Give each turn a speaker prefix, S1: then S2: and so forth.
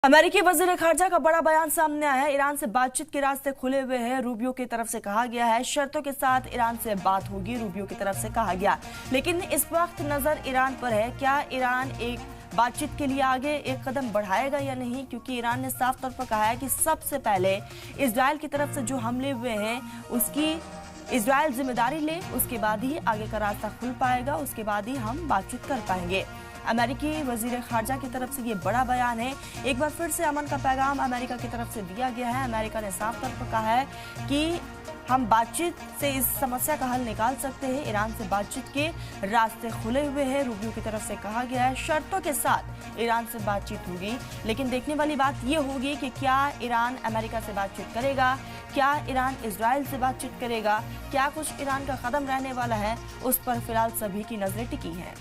S1: अमेरिकी वजीर खारजा का बड़ा बयान सामने आया है। ईरान से बातचीत के रास्ते खुले हुए हैं। रूबियो की तरफ से कहा गया है शर्तों के साथ ईरान से बात होगी, रूबियो की तरफ से कहा गया। लेकिन इस वक्त नजर ईरान पर है, क्या ईरान एक बातचीत के लिए आगे एक कदम बढ़ाएगा या नहीं, क्योंकि ईरान ने साफ तौर पर कहा है कि सबसे पहले इजराइल की तरफ से जो हमले हुए हैं उसकी इजराइल जिम्मेदारी ले, उसके बाद ही आगे का रास्ता खुल पाएगा, उसके बाद ही हम बातचीत कर पाएंगे। अमेरिकी वजीर खारजा की तरफ से ये बड़ा बयान है। एक बार फिर से अमन का पैगाम अमेरिका की तरफ से दिया गया है। अमेरिका ने साफ तौर पर कहा है कि हम बातचीत से इस समस्या का हल निकाल सकते हैं। ईरान से बातचीत के रास्ते खुले हुए हैं। रूबियो की तरफ से कहा गया है शर्तों के साथ ईरान से बातचीत होगी। लेकिन देखने वाली बात ये होगी कि क्या ईरान अमेरिका से बातचीत करेगा, क्या ईरान इजराइल से बातचीत करेगा, क्या कुछ ईरान का कदम रहने वाला है, उस पर फिलहाल सभी की नजरें टिकी हैं।